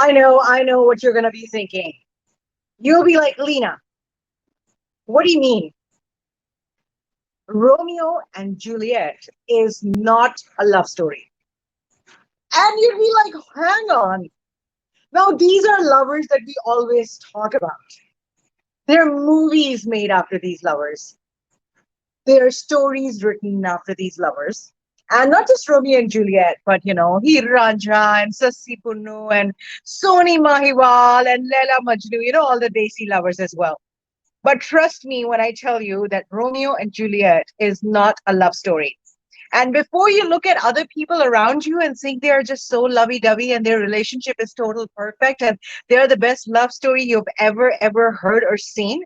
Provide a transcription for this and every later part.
I know what you're gonna be thinking. You'll be like, Leena, what do you mean? Romeo and Juliet is not a love story. And you'd be like, hang on. Now, these are lovers that we always talk about. There are movies made after these lovers. There are stories written after these lovers. And not just Romeo and Juliet, but Heer Ranjha and Sassi Punnu and Soni Mahiwal and Leila Majnu, all the Desi lovers as well. But trust me when I tell you that Romeo and Juliet is not a love story. And before you look at other people around you and think they are just so lovey-dovey and their relationship is total perfect and they're the best love story you've ever heard or seen,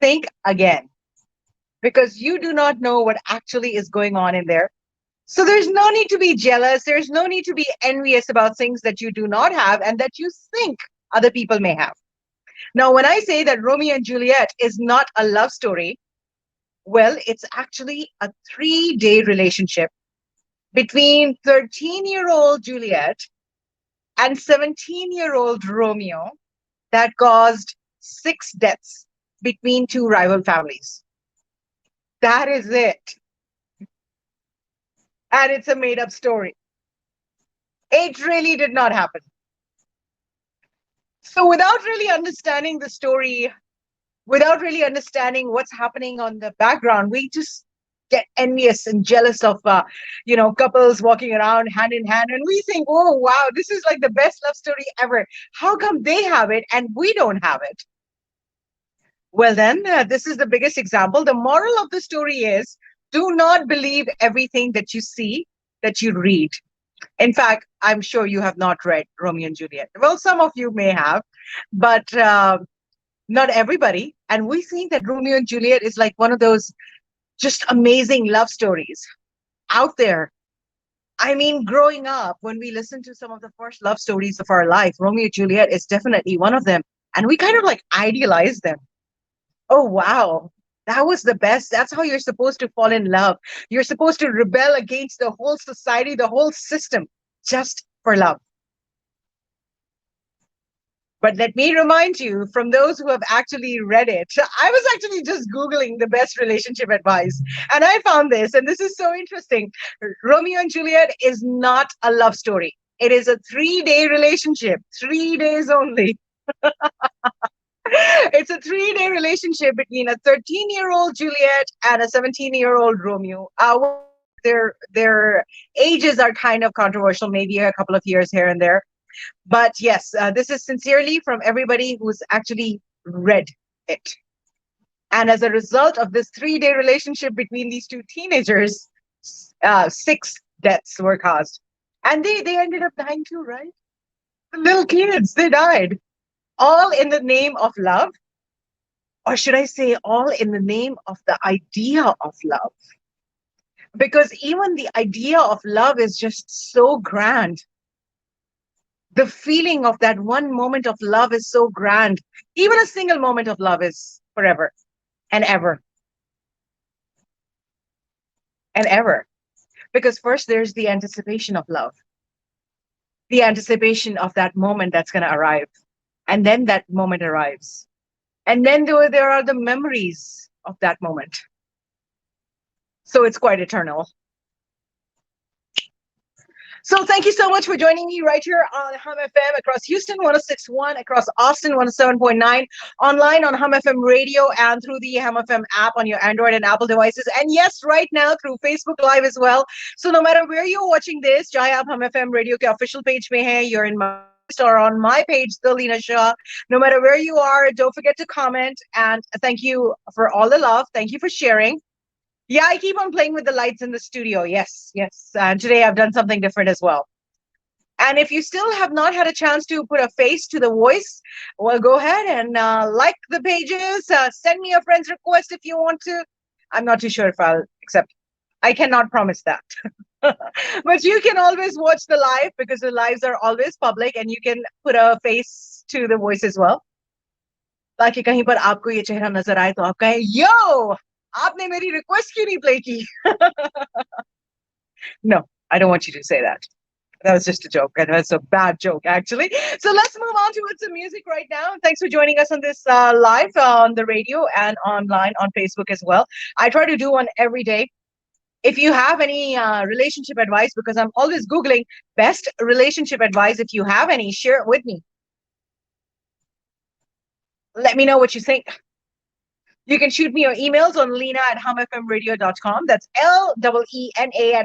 think again. Because you do not know what actually is going on in there. So there's no need to be jealous. There's no need to be envious about things that you do not have and that you think other people may have. Now, when I say that Romeo and Juliet is not a love story, well, it's actually a 3-day relationship between 13-year-old Juliet and 17-year-old Romeo that caused 6 deaths between 2 rival families. That is it. And it's a made-up story. It really did not happen. So without really understanding the story, without really understanding what's happening on the background, we just get envious and jealous of, couples walking around hand in hand. And we think, oh, wow, this is like the best love story ever. How come they have it and we don't have it? Well, then, this is the biggest example. The moral of the story is do not believe everything that you see, that you read. In fact, I'm sure you have not read Romeo and Juliet. Well, some of you may have, but not everybody. And we think that Romeo and Juliet is like one of those just amazing love stories out there. I mean, growing up, when we listen to some of the first love stories of our life, Romeo and Juliet is definitely one of them. And we kind of like idealize them. Oh, wow. That was the best. That's how you're supposed to fall in love. You're supposed to rebel against the whole society, the whole system, just for love. But let me remind you, from those who have actually read it, I was actually just Googling the best relationship advice. And I found this, and this is so interesting. Romeo and Juliet is not a love story. It is a 3-day relationship, 3 days only. It's a 3-day relationship between a 13-year-old Juliet and a 17-year-old Romeo. Their ages are kind of controversial, maybe a couple of years here and there. But yes, this is sincerely from everybody who's actually read it. And as a result of this 3-day relationship between these 2 teenagers, 6 deaths were caused. And they ended up dying too, right? The little kids, they died. All in the name of love. Or should I say, all in the name of the idea of love? Because even the idea of love is just so grand. The feeling of that one moment of love is so grand. Even a single moment of love is forever and ever and ever. Because first there's the anticipation of love, the anticipation of that moment that's going to arrive. And then that moment arrives. And then there are the memories of that moment. So it's quite eternal. So thank you so much for joining me right here on Hum FM across Houston 106.1, across Austin 107.9, online on Hum FM radio and through the Hum FM app on your Android and Apple devices. And yes, right now through Facebook Live as well. So no matter where you're watching this, चाहे आप Hum FM radio के official page में हैं, you're in my or on my page, the Leena Shah. No matter where you are, don't forget to comment. And thank you for all the love. Thank you for sharing. Yeah, I keep on playing with the lights in the studio. Yes, yes. And today I've done something different as well. And if you still have not had a chance to put a face to the voice, well, go ahead and like the pages. Send me a friend's request if you want to. I'm not too sure if I'll accept. I cannot promise that. But you can always watch the live because the lives are always public and you can put a face to the voice as well. ताकि कहीं पर आपको ये चेहरा नजर आए तो आप कहें, yo, आपने मेरी request क्यों नहीं play की? No, I don't want you to say that. That was just a joke. That was a bad joke, actually. So let's move on towards some music right now. Thanks for joining us on this live on the radio and online on Facebook as well. I try to do one every day. If you have any relationship advice, because I'm always Googling best relationship advice, if you have any, share it with me. Let me know what you think. You can shoot me your emails on leena@humfmradio.com. That's Leena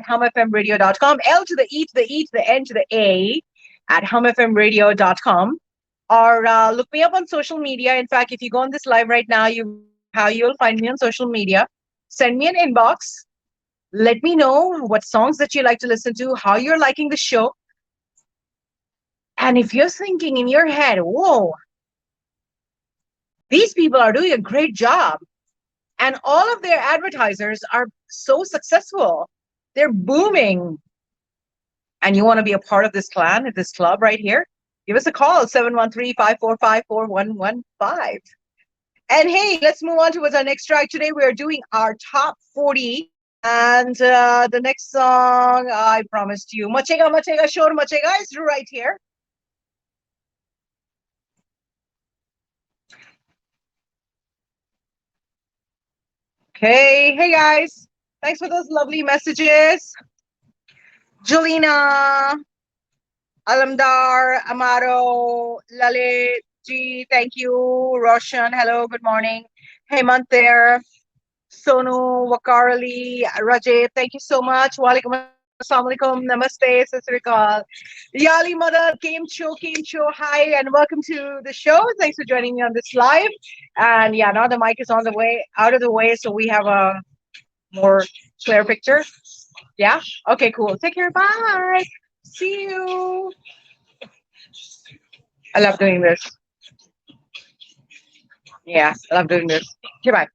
@humfmradio.com. L to the E to the E to the N to the A at humfmradio.com. Or look me up on social media. In fact, if you go on this live right now, you know how you'll find me on social media. Send me an inbox. Let me know what songs that you like to listen to, how you're liking the show. And if you're thinking in your head, whoa, these people are doing a great job, and all of their advertisers are so successful, they're booming, and you want to be a part of this clan, this club right here, give us a call, 713-545-4115. And hey, let's move on towards our next track. Today we are doing our top 40. And the next song, I promised you, Machega Machega Shor Machega, is right here. Okay, hey guys, thanks for those lovely messages. Julina, Alamdar, Amaro, Lalit, G, thank you. Roshan, hello, good morning. Hemant there. Sonu, Wakarali, Rajay, thank you so much. Walaikum assalam, assalamu alaikum, namaste, sasrikal. Yali Madad, came show, hi, and welcome to the show. Thanks for joining me on this live. And yeah, now the mic is on the way, out of the way, so we have a more clear picture. Yeah? Okay, cool. Take care. Bye. See you. I love doing this. Yeah, I love doing this. Okay, bye.